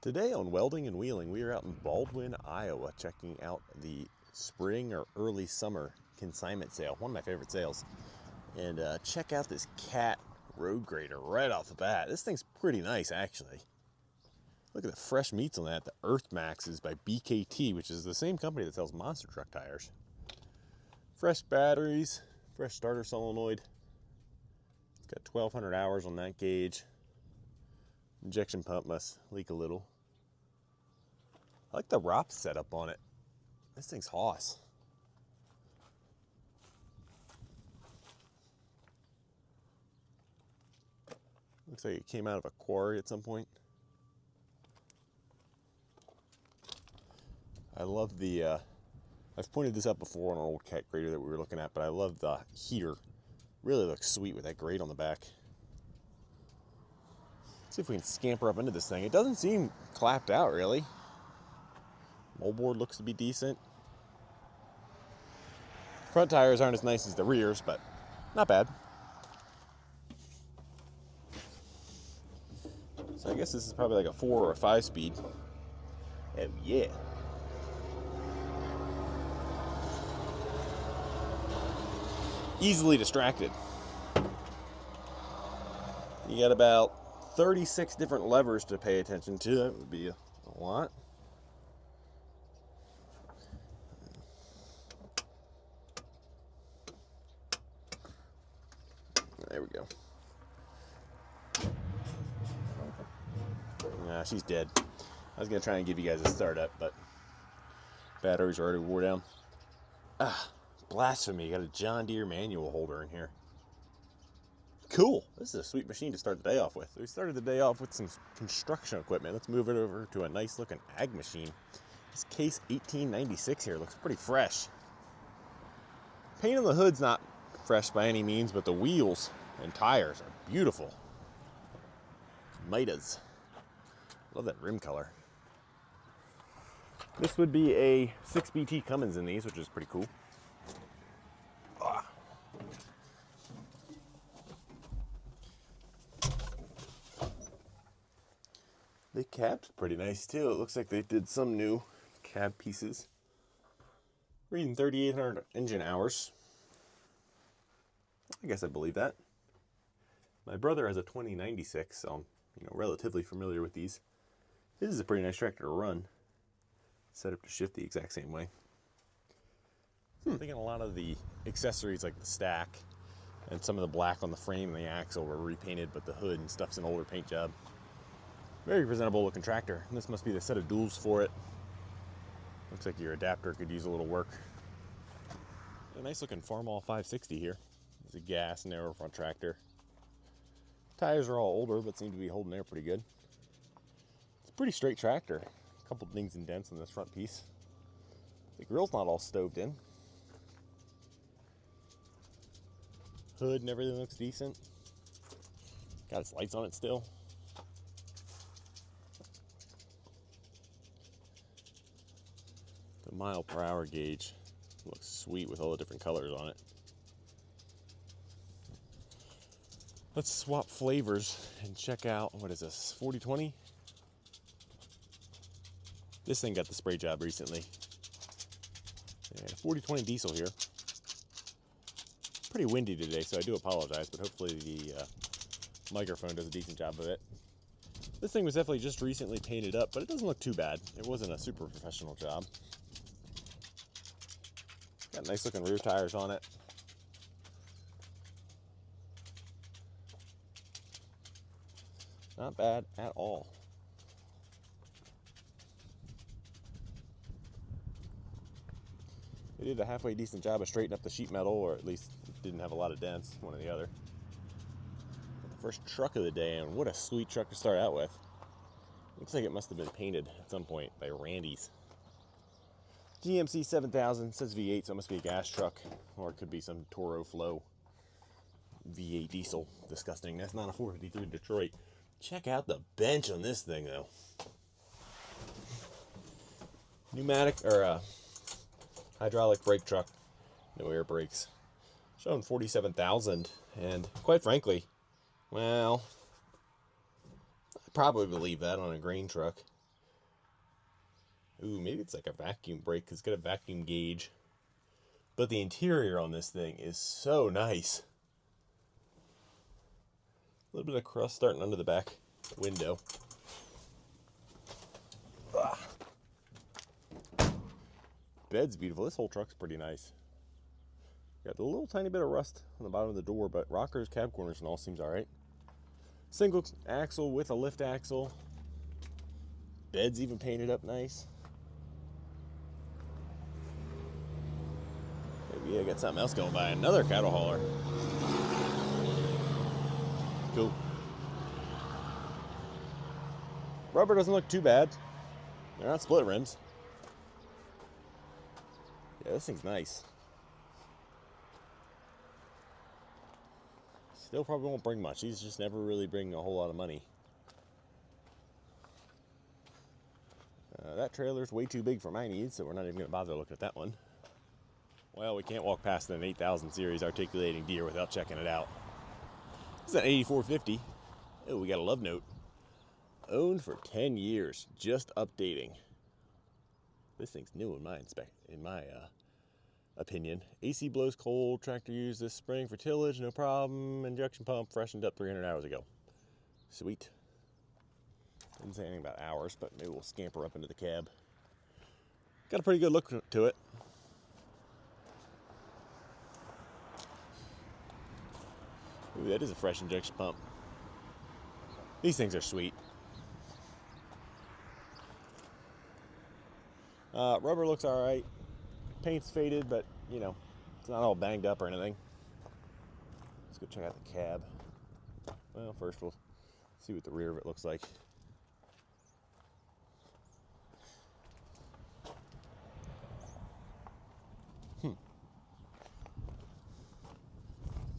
Today on Welding and Wheeling, we are out in Baldwin, Iowa, checking out the spring or early summer consignment sale, one of my favorite sales. And check out this Cat road grader right off the bat. This thing's pretty nice, actually. Look at the fresh meats on that. The Earth Max is by BKT, which is the same company that sells monster truck tires. Fresh batteries, fresh starter solenoid. It's got 1,200 hours on that gauge. Injection pump must leak a little. I like the ROP setup on it. This thing's hoss. Looks like it came out of a quarry at some point. I love the, I've pointed this out before on an old Cat grader that we were looking at, but I love the heater. Really looks sweet with that grate on the back. Let's see if we can scamper up into this thing. It doesn't seem clapped out, really. Moldboard looks to be decent. Front tires aren't as nice as the rears, but not bad. So I guess this is probably like a 4 or a 5 speed. Oh yeah. Easily distracted. You got about 36 different levers to pay attention to. That would be a lot. There we go. Nah, she's dead. I was going to try and give you guys a startup, but batteries are already wore down. Ah, blasphemy. Got a John Deere manual holder in here. Cool. This is a sweet machine to start the day off with. We started the day off with some construction equipment. Let's move it over to a nice looking ag machine. This Case 1896 here looks pretty fresh. Paint on the hood's not fresh by any means, but the wheels and tires are beautiful. Mitas. Love that rim color. This would be a 6BT Cummins in these, which is pretty cool. The cab's pretty nice too. It looks like they did some new cab pieces. Reading 3,800 engine hours. I guess I believe that. My brother has a 2096, so I'm relatively familiar with these. This is a pretty nice tractor to run. Set up to shift the exact same way. I'm thinking a lot of the accessories like the stack and some of the black on the frame and the axle were repainted, but the hood and stuff's an older paint job. Very presentable looking tractor. And this must be the set of duals for it. Looks like your adapter could use a little work. A nice looking Farmall 560 here. It's a gas narrow front tractor. Tires are all older, but seem to be holding air pretty good. It's a pretty straight tractor. A couple dings and dents on this front piece. The grill's not all stoved in. Hood and everything looks decent. Got its lights on it still. The mile per hour gauge looks sweet with all the different colors on it. Let's swap flavors and check out, what is this, 4020? This thing got the spray job recently. Yeah, 4020 diesel here. Pretty windy today, so I do apologize, but hopefully the microphone does a decent job of it. This thing was definitely just recently painted up, but it doesn't look too bad. It wasn't a super professional job. Got nice looking rear tires on it. Not bad at all. They did a halfway decent job of straightening up the sheet metal, or at least didn't have a lot of dents, one or the other. The first truck of the day, and what a sweet truck to start out with. Looks like it must have been painted at some point by Randy's. GMC 7000, says V8, so it must be a gas truck, or it could be some Toro Flow V8 diesel. Disgusting. That's not a 453 Detroit. Check out the bench on this thing, though. Pneumatic, or hydraulic brake truck. No air brakes. Showing 47,000, and quite frankly, well, I probably believe that on a grain truck. Ooh, maybe it's like a vacuum brake because it's got a vacuum gauge. But the interior on this thing is so nice. A little bit of crust starting under the back window. Ah. Bed's beautiful. This whole truck's pretty nice. Got a little tiny bit of rust on the bottom of the door, but rockers, cab corners, and all seems all right. Single axle with a lift axle. Bed's even painted up nice. Maybe I got something else going by. Another cattle hauler. Cool. Rubber doesn't look too bad. They're not split rims. Yeah, this thing's nice. Still probably won't bring much. These just never really bring a whole lot of money. That trailer's way too big for my needs, so we're not even going to bother looking at that one. Well, we can't walk past an 8000 series articulating deer without checking it out. This is an 8450. Oh, we got a love note. Owned for 10 years, just updating. This thing's new in my opinion. AC blows cold, tractor used this spring for tillage, no problem. Injection pump freshened up 300 hours ago. Sweet. Didn't say anything about hours, but maybe we'll scamper up into the cab. Got a pretty good look to it. Ooh, that is a fresh injection pump. These things are sweet. Rubber looks all right. Paint's faded, but you know, it's not all banged up or anything. Let's go check out the cab. Well, first we'll see what the rear of it looks like.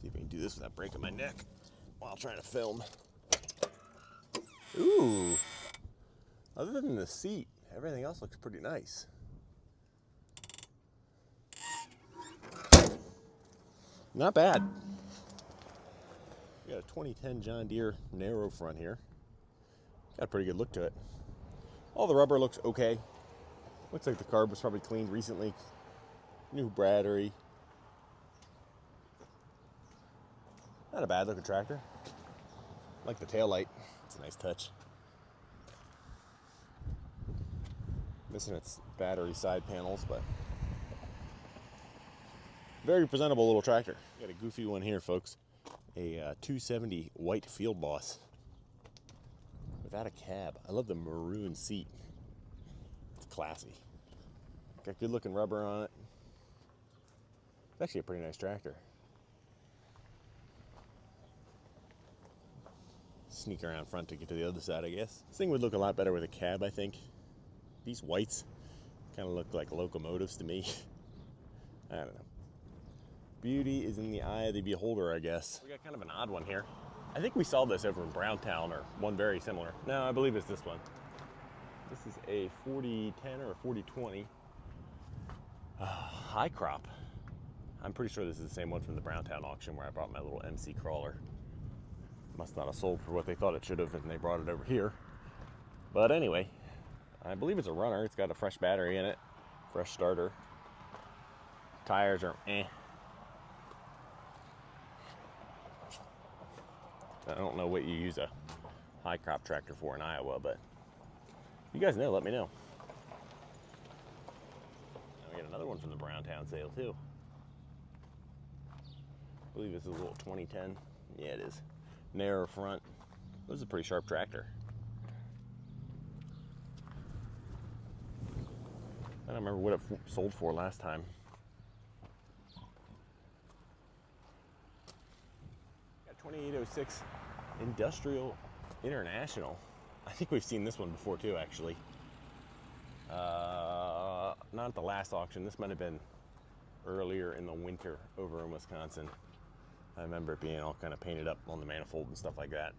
See if we can do this without breaking my neck while trying to film. Ooh. Other than the seat, everything else looks pretty nice. Not bad. We got a 2010 John Deere narrow front here. Got a pretty good look to it. All the rubber looks okay. Looks like the carb was probably cleaned recently. New battery. Not a bad looking tractor. Like the taillight. It's a nice touch. Missing its battery side panels, but very presentable little tractor. Got a goofy one here, folks. A 270 white Field Boss without a cab. I love the maroon seat. It's classy. Got good looking rubber on it. It's actually a pretty nice tractor. Sneak around front to get to the other side, I guess. This thing would look a lot better with a cab, I think. These whites kind of look like locomotives to me. I don't know. Beauty is in the eye of the beholder, I guess. We got kind of an odd one here. I think we saw this over in Browntown, or one very similar. No, I believe it's this one. This is a 4010 or a 4020 high crop. I'm pretty sure this is the same one from the Browntown auction where I brought my little MC crawler. Must not have sold for what they thought it should have, and they brought it over here. But anyway, I believe it's a runner. It's got a fresh battery in it, fresh starter. Tires are eh. I don't know what you use a high crop tractor for in Iowa, but you guys know, let me know. Now we got another one from the Browntown sale too. I believe this is a little 2010. Yeah, it is. Narrow front. This is a pretty sharp tractor. I don't remember what it sold for last time. Got 2806 Industrial International. I think we've seen this one before too, actually. Not at the last auction. This might have been earlier in the winter over in Wisconsin. I remember it being all kind of painted up on the manifold and stuff like that.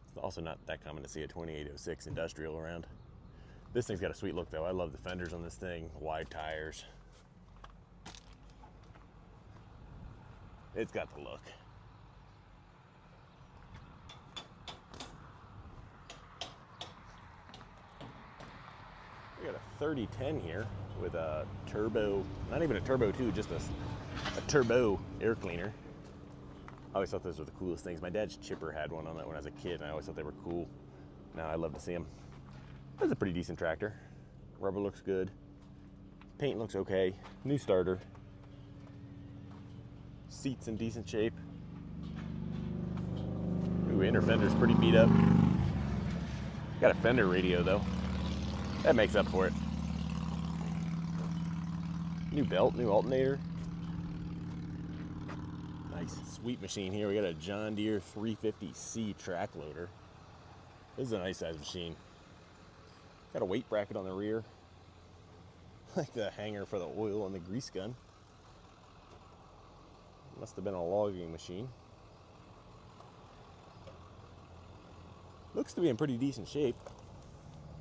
It's also not that common to see a 2806 Industrial around. This thing's got a sweet look though. I love the fenders on this thing, wide tires. It's got the look. We got a 3010 here with a turbo, not even a turbo 2, just a turbo air cleaner. I always thought those were the coolest things. My dad's chipper had one on that when I was a kid, and I always thought they were cool. Now I love to see them. That's a pretty decent tractor. Rubber looks good. Paint looks okay. New starter. Seats in decent shape. Ooh, inner fender's pretty beat up. Got a fender radio though. That makes up for it. New belt, new alternator. Nice, sweet machine here. We got a John Deere 350C track loader. This is a nice size machine. Got a weight bracket on the rear. Like the hanger for the oil and the grease gun. Must have been a logging machine. Looks to be in pretty decent shape.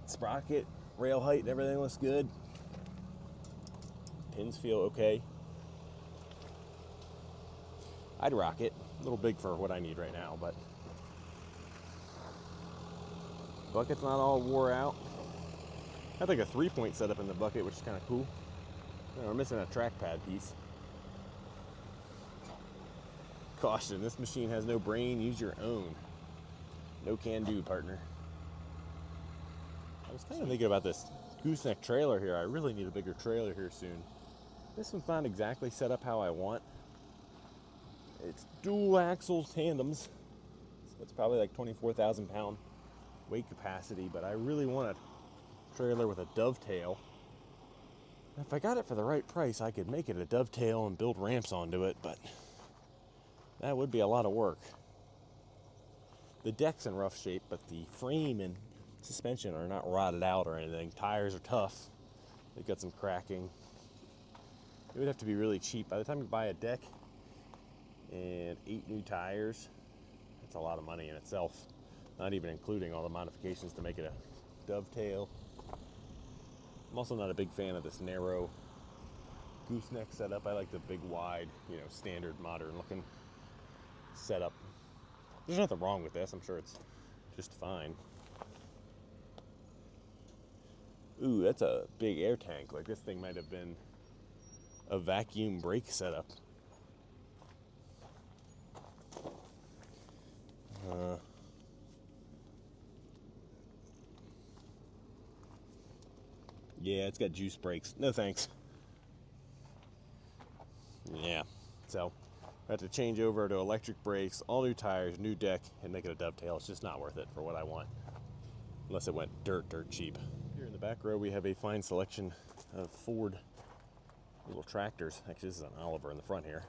Sprocket, rail height, and everything looks good. Pins feel okay. I'd rock it. A little big for what I need right now, but bucket's not all wore out. I had like a 3-point setup in the bucket, which is kind of cool. We're missing a track pad piece. Caution, this machine has no brain, use your own. No can do, partner. I was kind of thinking about this gooseneck trailer here. I really need a bigger trailer here soon. This one's not exactly set up how I want. It's dual axle tandems, so it's probably like 24,000 pound weight capacity, but I really want a trailer with a dovetail. If I got it for the right price, I could make it a dovetail and build ramps onto it, but that would be a lot of work. The deck's in rough shape, but the frame and suspension are not rotted out or anything. Tires are tough. They've got some cracking. It would have to be really cheap. By the time you buy a deck and 8 new tires, that's a lot of money in itself. Not even including all the modifications to make it a dovetail. I'm also not a big fan of this narrow gooseneck setup. I like the big wide, standard modern looking setup. There's nothing wrong with this. I'm sure it's just fine. Ooh, that's a big air tank. Like this thing might have been a vacuum brake setup. Yeah, it's got juice brakes. No thanks. Yeah, so I have to change over to electric brakes, all new tires, new deck, and make it a dovetail. It's just not worth it for what I want, unless it went dirt cheap. Here in the back row, we have a fine selection of Ford little tractors. Actually, this is an Oliver in the front here.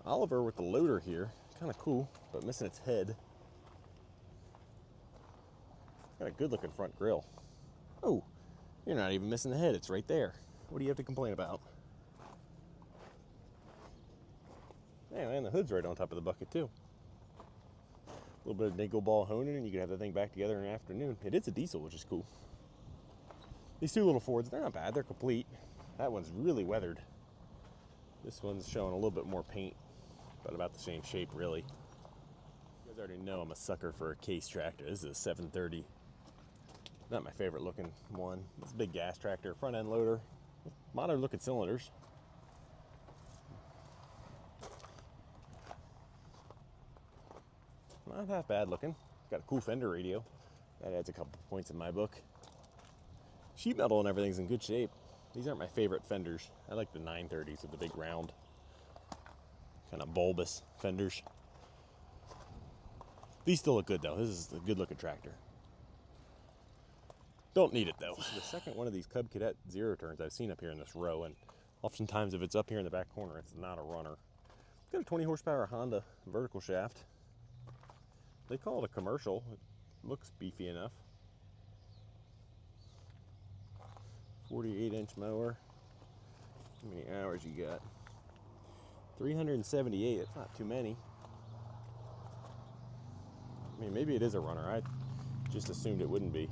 Oliver with the loader here, kind of cool, but missing its head. Got a good looking front grille. Oh, you're not even missing the head, it's right there. What do you have to complain about? Yeah, and the hood's right on top of the bucket too. A little bit of nickel ball honing and you can have the thing back together in an afternoon. It is a diesel, which is cool. These two little Fords, they're not bad, they're complete. That one's really weathered. This one's showing a little bit more paint, but about the same shape really. You guys already know I'm a sucker for a case tractor. This is a 730. Not my favorite looking one. It's a big gas tractor, front end loader, modern looking cylinders. Not half bad looking. Got a cool fender radio. That adds a couple points in my book. Sheet metal and everything's in good shape. These aren't my favorite fenders. I like the 930s with the big round, kind of bulbous fenders. These still look good though. This is a good looking tractor. Don't need it though. This is the second one of these Cub Cadet zero turns I've seen up here in this row, and oftentimes if it's up here in the back corner, it's not a runner. It's got a 20 horsepower Honda vertical shaft. They call it a commercial. It looks beefy enough. 48-inch mower. How many hours you got? 378. That's not too many. I mean, maybe it is a runner. I just assumed it wouldn't be.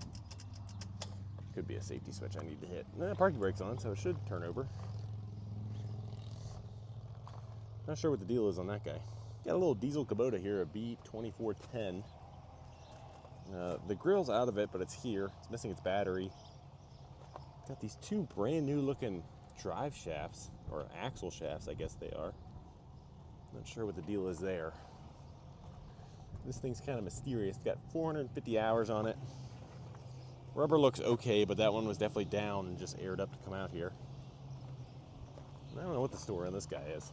Could be a safety switch I need to hit. Parking brake's on, so it should turn over. Not sure what the deal is on that guy. Got a little diesel Kubota here, a B2410. The grill's out of it, but it's here. It's missing its battery. Got these two brand new looking drive shafts, or axle shafts, I guess they are. Not sure what the deal is there. This thing's kind of mysterious. It's got 450 hours on it. Rubber looks okay, but that one was definitely down and just aired up to come out here. I don't know what the story on this guy is.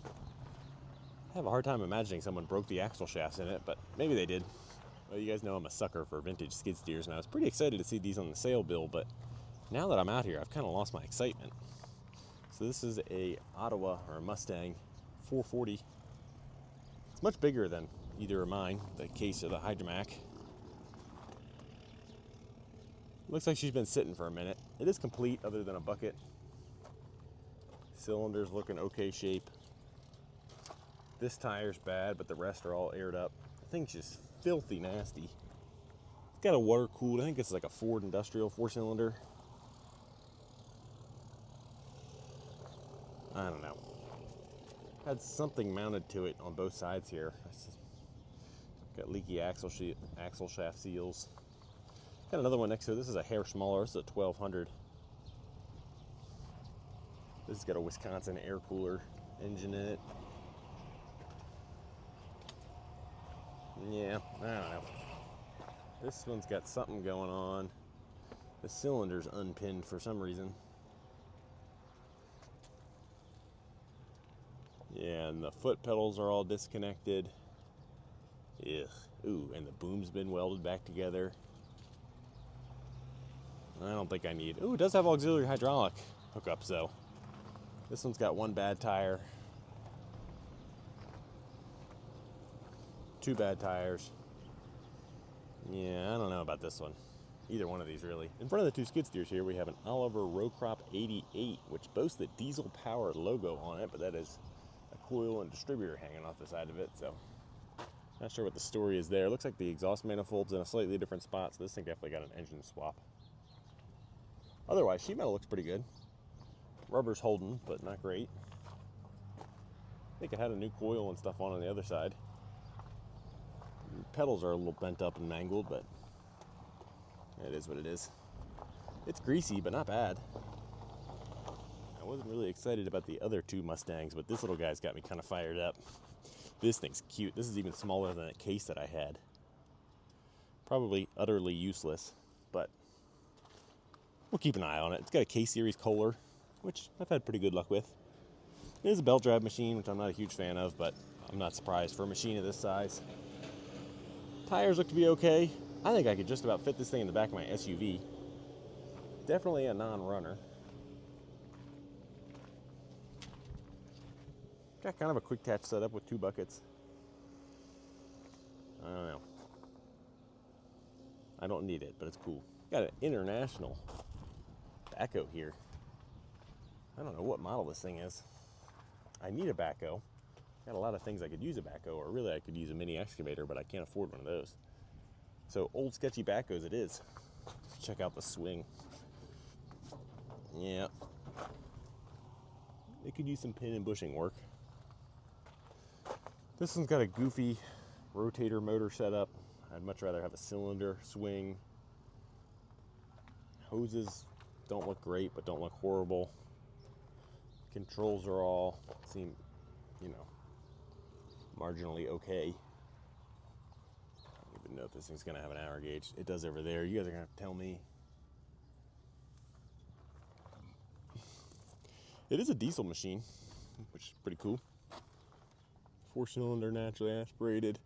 I have a hard time imagining someone broke the axle shafts in it, but maybe they did. Well, you guys know I'm a sucker for vintage skid steers, and I was pretty excited to see these on the sale bill, but now that I'm out here, I've kind of lost my excitement. So this is a Ottawa, or a Mustang 440. It's much bigger than either of mine, the Case or the Hydromac. Looks like she's been sitting for a minute. It is complete other than a bucket. Cylinders look in okay shape. This tire's bad, but the rest are all aired up. The thing's just filthy nasty. It's got a water cooled, I think it's like a Ford Industrial 4-cylinder. I don't know. Had something mounted to it on both sides here. Got leaky axle shaft seals. Got another one next to it. This is a hair smaller. This is a 1200. This has got a Wisconsin air cooler engine in it. Yeah, I don't know. This one's got something going on. The cylinder's unpinned for some reason. Yeah, and the foot pedals are all disconnected. Ugh. Ooh, and the boom's been welded back together. I don't think I need... Ooh, it does have auxiliary hydraulic hookups, though. This one's got one bad tire. Two bad tires. Yeah, I don't know about this one. Either one of these, really. In front of the two skid steers here, we have an Oliver Row Crop 88, which boasts the diesel power logo on it, but that is a coil and distributor hanging off the side of it, so not sure what the story is there. Looks like the exhaust manifold's in a slightly different spot, so this thing definitely got an engine swap. Otherwise, sheet metal looks pretty good. Rubber's holding, but not great. I think it had a new coil and stuff on the other side. Pedals are a little bent up and mangled, but it is what it is. It's greasy, but not bad. I wasn't really excited about the other two Mustangs, but this little guy's got me kind of fired up. This thing's cute. This is even smaller than that Case that I had. Probably utterly useless, but we'll keep an eye on it. It's got a K-Series Kohler, which I've had pretty good luck with. It is a belt drive machine, which I'm not a huge fan of, but I'm not surprised for a machine of this size. Tires look to be okay. I think I could just about fit this thing in the back of my SUV. Definitely a non-runner. Got kind of a quick attach setup with two buckets. I don't know. I don't need it, but it's cool. Got an international backhoe here. I don't know what model this thing is. I need a backhoe. Got a lot of things I could use a backhoe, or really I could use a mini excavator, but I can't afford one of those. So old sketchy backhoes it is. Let's check out the swing. Yeah. It could use some pin and bushing work. This one's got a goofy rotator motor setup. I'd much rather have a cylinder swing. Hoses don't look great, but don't look horrible. Controls are all seem, marginally okay. I don't even know if this thing's gonna have an hour gauge. It does over there. You guys are gonna have to tell me. It is a diesel machine, which is pretty cool. 4-cylinder, naturally aspirated.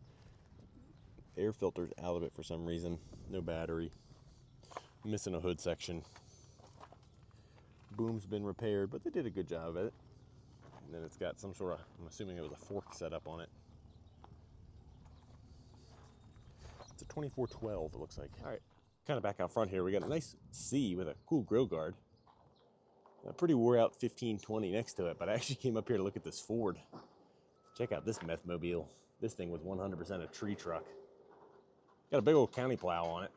Air filter's out of it for some reason. No battery. Missing a hood section. Boom's been repaired, but they did a good job of it. And then it's got some sort of, I'm assuming it was a fork set up on it. It's a 2412, it looks like. All right, kind of back out front here, we got a nice C with a cool grill guard. A pretty wore out 1520 next to it, but I actually came up here to look at this Ford. Check out this methmobile. This thing was 100% a tree truck. Got a big old county plow on it.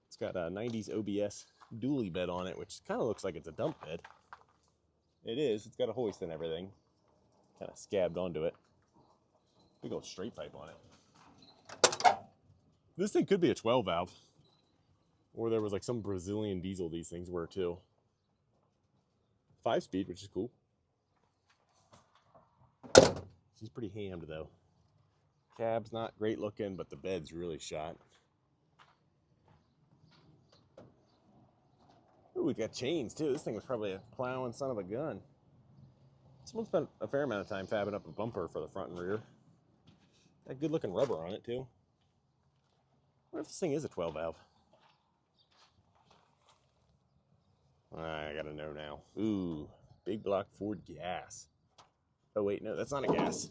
It's got a 90s OBS dually bed on it, which kind of looks like it's a dump bed. It is. It's got a hoist and everything. Kind of scabbed onto it. Big old straight pipe on it. This thing could be a 12 valve. Or there was like some Brazilian diesel these things were too. 5-speed, which is cool. She's pretty hammed though. Cab's not great looking, but the bed's really shot. Ooh, we got chains too. This thing was probably a plowing son of a gun. Someone spent a fair amount of time fabbing up a bumper for the front and rear. Got good looking rubber on it too. What if this thing is a 12 valve? I gotta know now. Ooh, big block Ford gas. Oh wait, no, that's not a gas.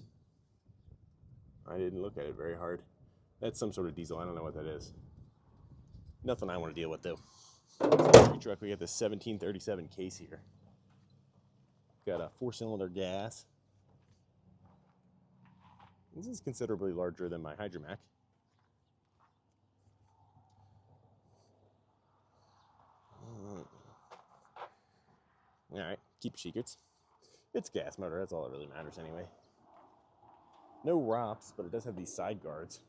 I didn't look at it very hard. That's some sort of diesel. I don't know what that is. Nothing I want to deal with though. Truck, we got this 1737 case here. Got a 4-cylinder gas. This is considerably larger than my Hydromac. Alright, keep your secrets. It's a gas motor, that's all that really matters anyway. No ROPS, but it does have these side guards.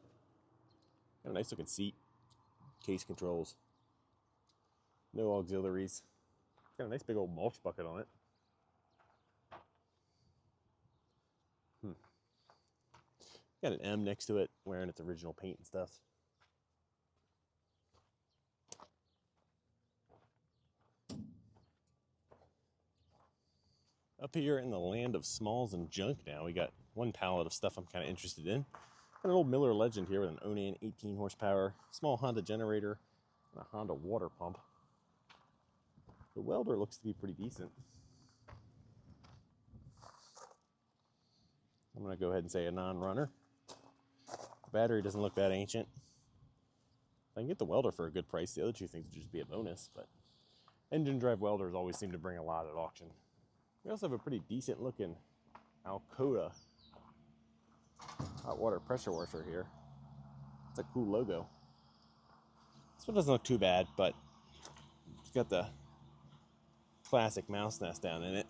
Got a nice looking seat. Case controls. No auxiliaries. Got a nice big old mulch bucket on it. Got an M next to it, wearing its original paint and stuff. Up here in the land of smalls and junk now, we got one pallet of stuff I'm kind of interested in. Got an old Miller Legend here with an Onan 18 horsepower, small Honda generator, and a Honda water pump. The welder looks to be pretty decent. I'm going to go ahead and say a non-runner. The battery doesn't look that ancient. If I can get the welder for a good price, the other two things would just be a bonus, but engine drive welders always seem to bring a lot at auction. We also have a pretty decent looking Alcoa hot water pressure washer here. It's a cool logo. This one doesn't look too bad, but it's got the classic mouse nest down in it.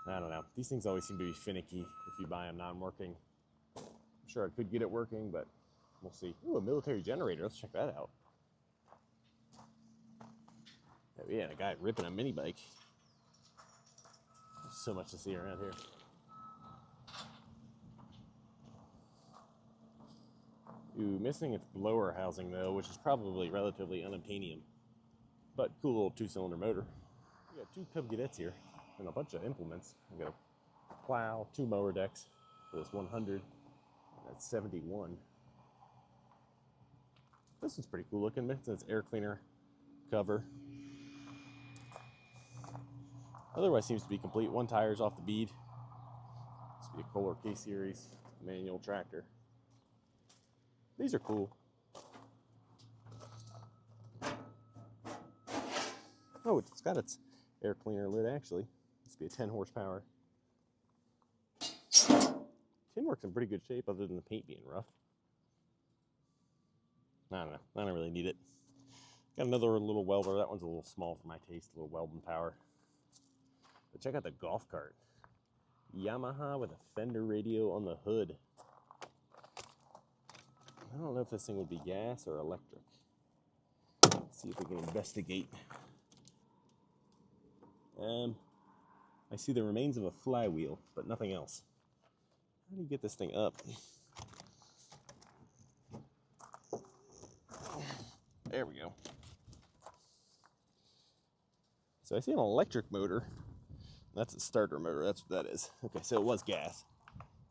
I don't know. These things always seem to be finicky if you buy them non-working. I'm sure I could get it working, but we'll see. Ooh, a military generator. Let's check that out. Oh, yeah, a guy ripping a mini bike. There's so much to see around here. Ooh, missing its blower housing though, which is probably relatively unobtainium. But cool little 2-cylinder motor. We got 2 Cub Cadets here and a bunch of implements. We got a plow, 2 mower decks for this 100. And that's 71. This one's pretty cool looking. It's its air cleaner cover. Otherwise seems to be complete. 1 tire's off the bead. This would be a Kohler K series manual tractor. These are cool. Oh, it's got its air cleaner lid actually. This would be a 10 horsepower. Tin works in pretty good shape other than the paint being rough. I don't know. I don't really need it. Got another little welder. That one's a little small for my taste, a little welding power. But check out the golf cart. Yamaha with a Fender radio on the hood. I don't know if this thing would be gas or electric. Let's see if we can investigate. I see the remains of a flywheel, but nothing else. How do you get this thing up? There we go. So I see an electric motor. That's a starter motor, that's what that is. Okay, so it was gas,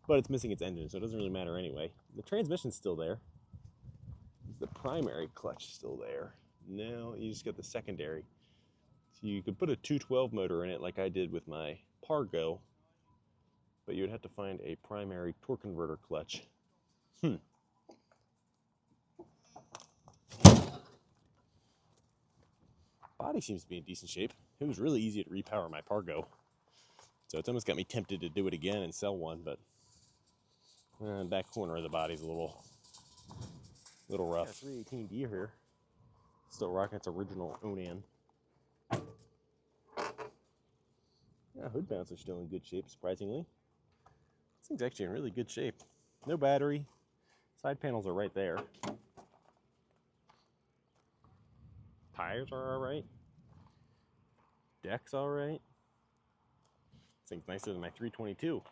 but it's missing its engine, so it doesn't really matter anyway. The transmission's still there. Is the primary clutch still there? No, you just got the secondary. So you could put a 212 motor in it like I did with my Pargo, but you would have to find a primary torque converter clutch. Body seems to be in decent shape. It was really easy to repower my Pargo, so it's almost got me tempted to do it again and sell one, but back corner of the body's a little rough. Yeah, 318D here. Still rocking its original Onan. Yeah, hood mounts are still in good shape, surprisingly. This thing's actually in really good shape. No battery. Side panels are right there. Tires are all right. Deck's all right. This thing's nicer than my 322.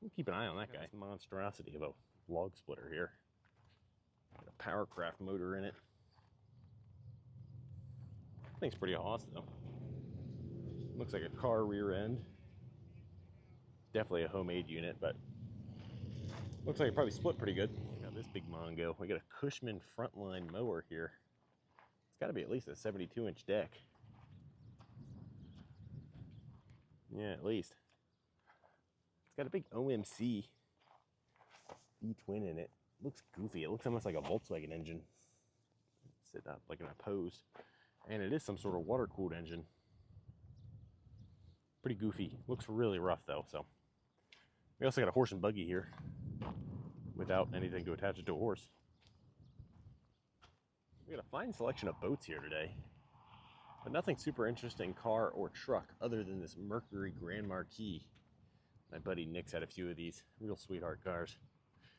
We'll keep an eye on that guy. Monstrosity of a log splitter here. Got a Powercraft motor in it. Thing's pretty awesome though. Looks like a car rear end. Definitely a homemade unit, but looks like it probably split pretty good. Got this big Mongo. We got a Cushman frontline mower here. It's got to be at least a 72-inch deck. Yeah, at least. It's got a big OMC V-twin in it. Looks goofy. It looks almost like a Volkswagen engine. Set up like an opposed. And it is some sort of water-cooled engine. Pretty goofy. Looks really rough though, so. We also got a horse and buggy here without anything to attach it to a horse. We got a fine selection of boats here today, but nothing super interesting car or truck other than this Mercury Grand Marquis. My buddy Nick's had a few of these real sweetheart cars.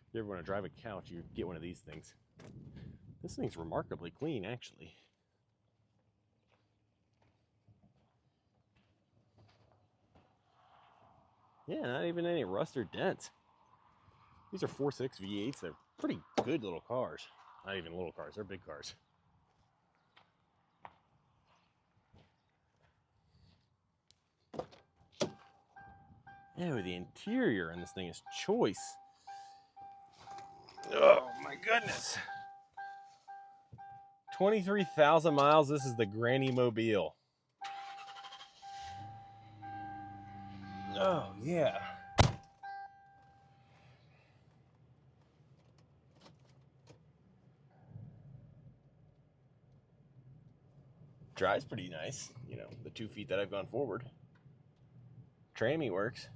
If you ever want to drive a couch, you get one of these things. This thing's remarkably clean, actually. Yeah, not even any rust or dents. These are 4.6 V8s. They're pretty good little cars. Not even little cars, they're big cars. Oh, the interior on this thing is choice. Oh my goodness. 23,000 miles. This is the Granny Mobile. Oh yeah. Drives pretty nice, you know, the 2 feet that I've gone forward. Trammy works.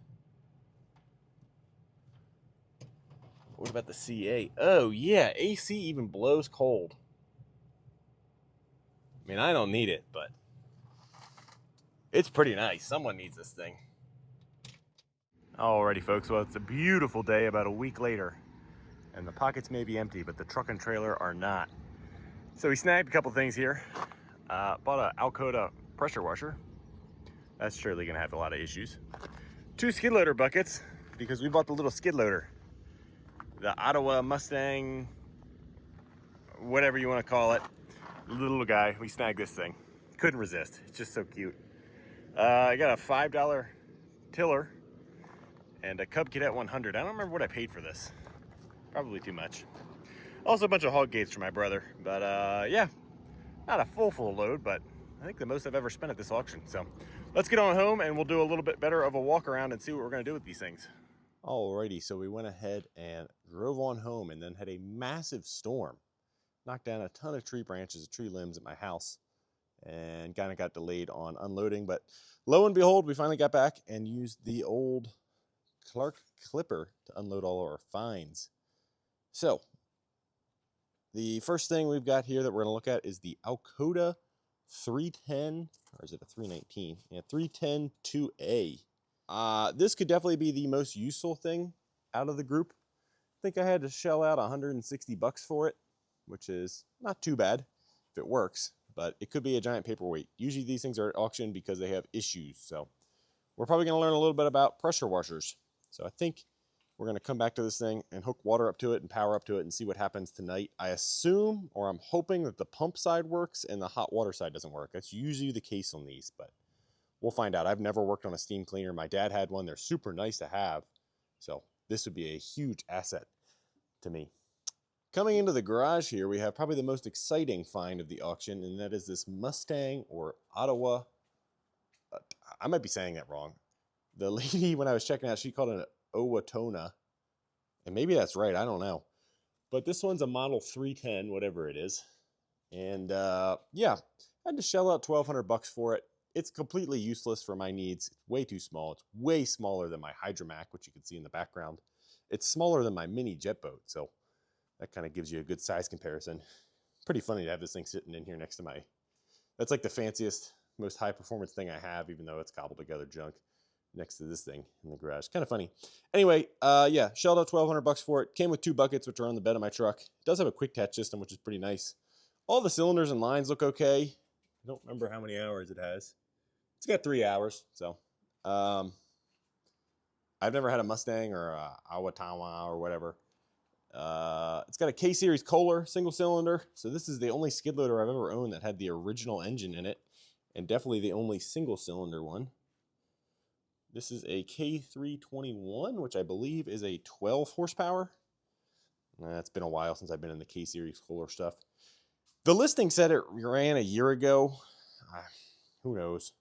What about the CA? Oh yeah, AC even blows cold. I mean, I don't need it, but it's pretty nice. Someone needs this thing. Alrighty folks, well it's a beautiful day about a week later. And the pockets may be empty, but the truck and trailer are not. So we snagged a couple things here. Bought a Alcoda pressure washer. That's surely gonna have a lot of issues. 2 skid loader buckets, because we bought the little skid loader. The Ottawa Mustang, whatever you wanna call it. Little guy, we snagged this thing. Couldn't resist, it's just so cute. I got a $5 tiller and a Cub Cadet 100. I don't remember what I paid for this. Probably too much. Also a bunch of hog gates for my brother, but yeah, not a full load, but I think the most I've ever spent at this auction. So let's get on home and we'll do a little bit better of a walk around and see what we're gonna do with these things. Alrighty, so we went ahead and drove on home and then had a massive storm. Knocked down a ton of tree branches, tree limbs at my house, and kind of got delayed on unloading. But lo and behold, we finally got back and used the old Clark Clipper to unload all of our finds. So the first thing we've got here that we're going to look at is the Alcoda 310, or is it a 319? Yeah, 310 2A. This could definitely be the most useful thing out of the group. I think I had to shell out 160 bucks for it, which is not too bad if it works, but it could be a giant paperweight. Usually these things are at auction because they have issues. So we're probably going to learn a little bit about pressure washers. So I think we're going to come back to this thing and hook water up to it and power up to it and see what happens tonight. I assume, or I'm hoping, that the pump side works and the hot water side doesn't work. That's usually the case on these, but we'll find out. I've never worked on a steam cleaner. My dad had one. They're super nice to have. So this would be a huge asset to me. Coming into the garage here, we have probably the most exciting find of the auction, and that is this Mustang or Ottawa. I might be saying that wrong. The lady, when I was checking out, she called it an Owatonna, and maybe that's right, I don't know. But this one's a model 310, whatever it is. And yeah, I had to shell out 1,200 bucks for it. It's completely useless for my needs. It's way too small. It's way smaller than my Hydromac, which you can see in the background. It's smaller than my mini jet boat, so that kind of gives you a good size comparison. Pretty funny to have this thing sitting in here next to my, that's like the fanciest, most high performance thing I have, even though it's cobbled together junk, next to this thing in the garage. Kind of funny. Anyway, yeah, shelled out 1,200 bucks for it. Came with 2 buckets, which are on the bed of my truck. It does have a quick attach system, which is pretty nice. All the cylinders and lines look okay. I don't remember how many hours it has. It's got 3 hours, so I've never had a Mustang or a Awatawa or whatever. It's got a K-Series Kohler single cylinder, so this is the only skid loader I've ever owned that had the original engine in it, and definitely the only single cylinder one. This is a K321, which I believe is a 12 horsepower. It's been a while since I've been in the K-Series Kohler stuff. The listing said it ran a year ago. Who knows?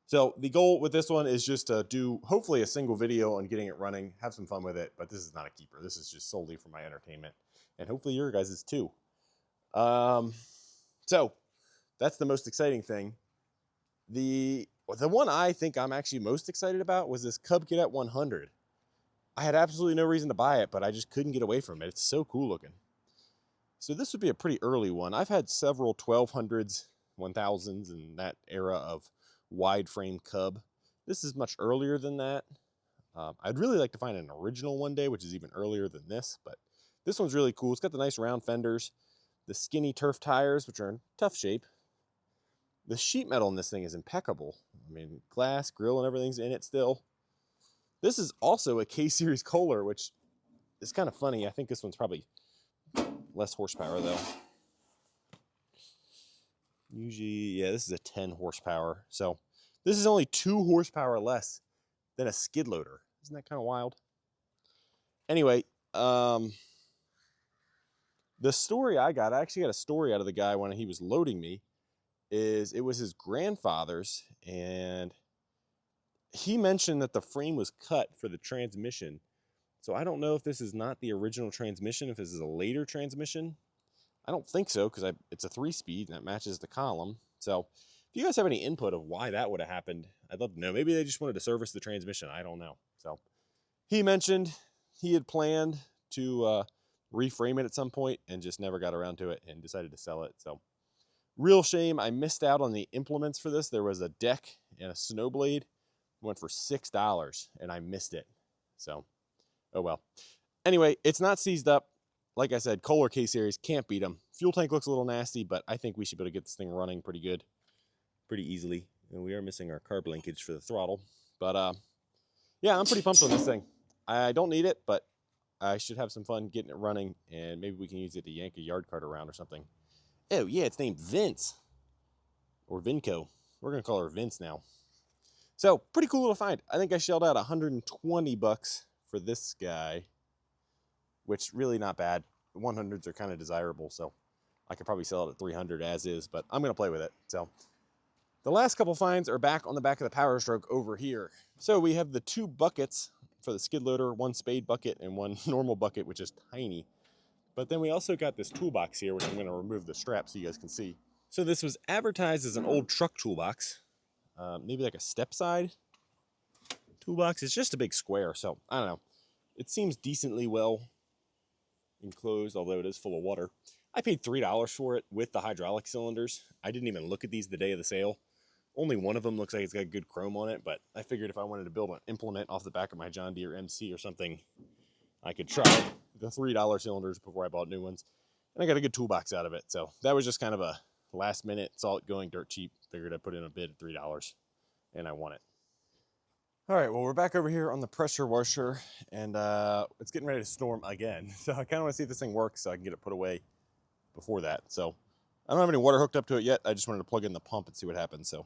So the goal with this one is just to do hopefully a single video on getting it running, have some fun with it, but this is not a keeper. This is just solely for my entertainment, and hopefully your guys' is too. So that's the most exciting thing. The one I think I'm actually most excited about was this Cub Cadet 100. I had absolutely no reason to buy it, but I just couldn't get away from it. It's so cool looking. So this would be a pretty early one. I've had several 1200s, 1000s, and that era of wide frame Cub. This is much earlier than that. I'd really like to find an original one day, which is even earlier than this, but this one's really cool. It's got the nice round fenders, the skinny turf tires, which are in tough shape. The sheet metal in this thing is impeccable. I mean, glass, grill, and everything's in it still. This is also a K-Series Kohler, which is kind of funny. I think this one's probably less horsepower, though. Usually, yeah, this is a 10 horsepower. So this is only 2 horsepower less than a skid loader. Isn't that kind of wild? Anyway, the story I actually got a story out of the guy when he was loading me, is it was his grandfather's, and he mentioned that the frame was cut for the transmission. So I don't know if this is not the original transmission, if this is a later transmission. I don't think so, because it's a 3-speed and that matches the column. So if you guys have any input of why that would have happened, I'd love to know. Maybe they just wanted to service the transmission. I don't know. So he mentioned he had planned to reframe it at some point and just never got around to it and decided to sell it. So real shame. I missed out on the implements for this. There was a deck and a snow blade. Went for $6 and I missed it. So, oh well. Anyway, it's not seized up. Like I said, Kohler K-Series, can't beat them. Fuel tank looks a little nasty, but I think we should be able to get this thing running pretty good, pretty easily. And we are missing our carb linkage for the throttle. But yeah, I'm pretty pumped on this thing. I don't need it, but I should have some fun getting it running, and maybe we can use it to yank a yard cart around or something. Oh yeah, it's named Vince. Or Vinco. We're going to call her Vince now. So, pretty cool little find. I think I shelled out $120 for this guy, which really not bad. The 100s are kind of desirable, so I could probably sell it at 300 as is, but I'm going to play with it. So, the last couple finds are back on the back of the Power Stroke over here. So, we have the 2 buckets for the skid loader, 1 spade bucket and 1 normal bucket, which is tiny. But then we also got this toolbox here, which I'm going to remove the strap so you guys can see. So, this was advertised as an old truck toolbox. Maybe like a step side toolbox. It's just a big square, so I don't know. It seems decently well enclosed, although it is full of water. I paid $3 for it with the hydraulic cylinders. I didn't even look at these the day of the sale. Only one of them looks like it's got good chrome on it, but I figured if I wanted to build an implement off the back of my John Deere MC or something, I could try the $3 cylinders before I bought new ones. And I got a good toolbox out of it, so that was just kind of a last minute, saw it going dirt cheap, figured I'd put in a bid at $3, and I won it. All right, well, we're back over here on the pressure washer, and it's getting ready to storm again. So I kind of want to see if this thing works so I can get it put away before that. So I don't have any water hooked up to it yet. I just wanted to plug in the pump and see what happens. So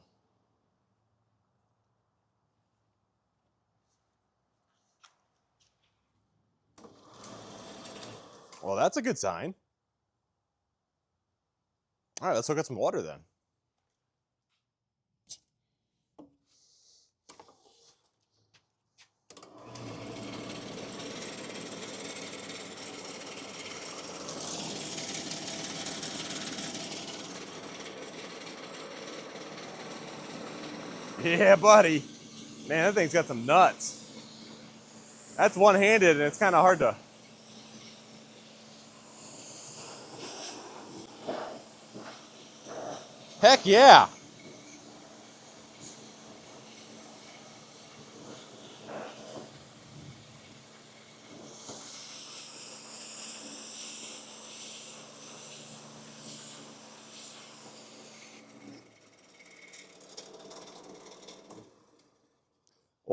well, that's a good sign. All right, let's hook up some water then. Yeah, buddy. Man, that thing's got some nuts. That's one-handed, and it's kind of hard to... Heck yeah.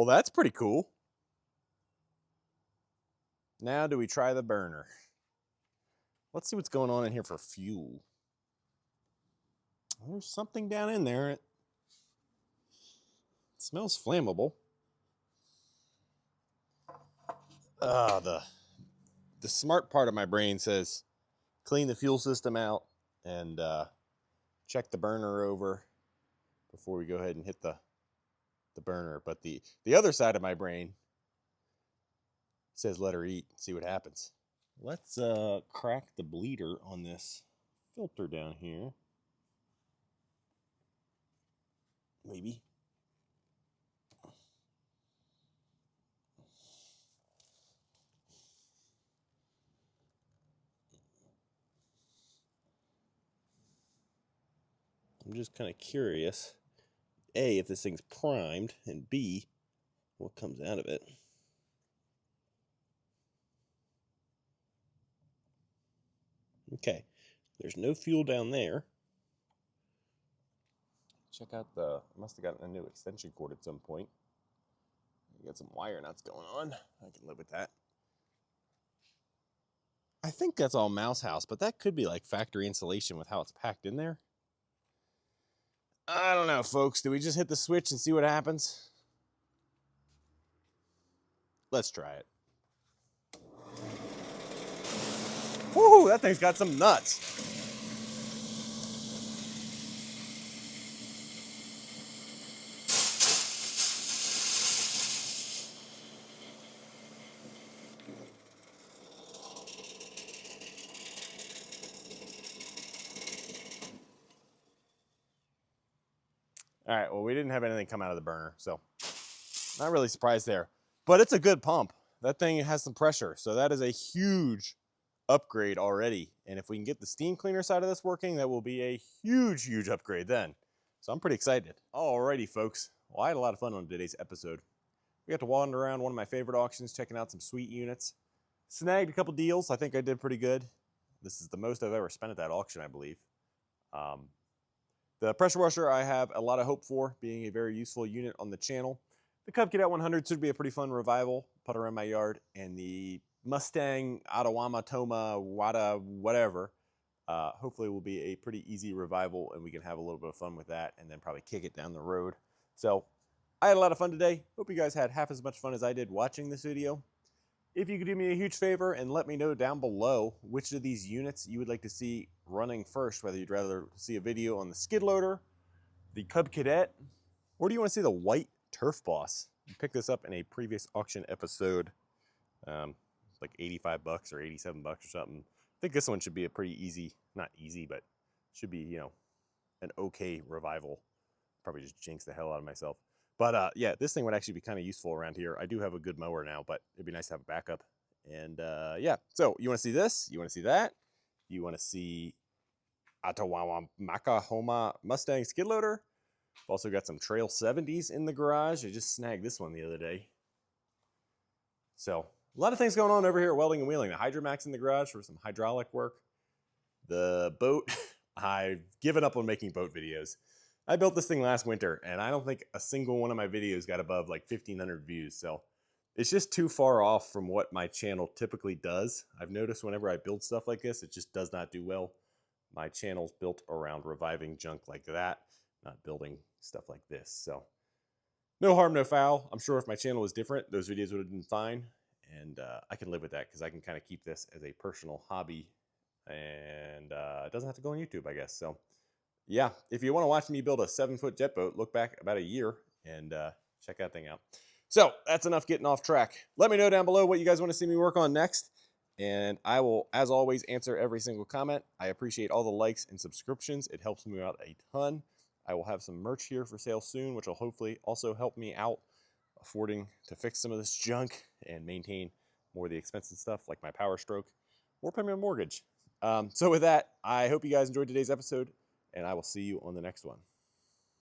Well, that's pretty cool. Now do we try the burner? Let's see what's going on in here for fuel. There's something down in there. It smells flammable. The smart part of my brain says clean the fuel system out and check the burner over before we go ahead and hit the burner. But the other side of my brain says let her eat, see what happens. Let's crack the bleeder on this filter down here. Maybe. I'm just kind of curious, A, if this thing's primed, and B, what comes out of it. Okay, there's no fuel down there. Check out I must have gotten a new extension cord at some point. You got some wire nuts going on. I can live with that. I think that's all mouse house, but that could be like factory insulation with how it's packed in there. I don't know, folks. Do we just hit the switch and see what happens? Let's try it. Woo, that thing's got some nuts. All right, well, we didn't have anything come out of the burner, so not really surprised there. But it's a good pump. That thing has some pressure, so that is a huge upgrade already. And if we can get the steam cleaner side of this working, that will be a huge, huge upgrade then. So I'm pretty excited. Alrighty, folks. Well, I had a lot of fun on today's episode. We got to wander around one of my favorite auctions, checking out some sweet units. Snagged a couple deals. I think I did pretty good. This is the most I've ever spent at that auction, I believe. The pressure washer I have a lot of hope for, being a very useful unit on the channel. The Cub Cadet 100 should be a pretty fun revival, put around my yard, and the Mustang Atawama Toma Wada whatever hopefully will be a pretty easy revival, and we can have a little bit of fun with that and then probably kick it down the road. So I had a lot of fun today. Hope you guys had half as much fun as I did watching this video. If you could do me a huge favor and let me know down below which of these units you would like to see running first, whether you'd rather see a video on the skid loader, the Cub Cadet, or do you want to see the white Turf Boss? I picked this up in a previous auction episode, like 85 bucks or 87 bucks or something. I think this one should be a pretty easy, not easy, but should be, you know, an okay revival. Probably just jinx the hell out of myself. But yeah, this thing would actually be kind of useful around here. I do have a good mower now, but it'd be nice to have a backup. And yeah, so you want to see this? You want to see that? You want to see Atawama Makahoma Mustang skid loader? I've also got some Trail 70s in the garage. I just snagged this one the other day. So a lot of things going on over here at Welding and Wheeling. The Hydromax in the garage for some hydraulic work. The boat, I've given up on making boat videos. I built this thing last winter, and I don't think a single one of my videos got above like 1,500 views. So it's just too far off from what my channel typically does. I've noticed whenever I build stuff like this, it just does not do well. My channel's built around reviving junk like that, not building stuff like this. So no harm, no foul. I'm sure if my channel was different, those videos would have been fine. And I can live with that because I can kind of keep this as a personal hobby. And it doesn't have to go on YouTube, I guess. So yeah, if you want to watch me build a 7-foot jet boat, look back about a year and check that thing out. So that's enough getting off track. Let me know down below what you guys want to see me work on next. And I will, as always, answer every single comment. I appreciate all the likes and subscriptions. It helps me out a ton. I will have some merch here for sale soon, which will hopefully also help me out affording to fix some of this junk and maintain more of the expensive stuff like my Power Stroke or pay my mortgage. So with that, I hope you guys enjoyed today's episode, and I will see you on the next one.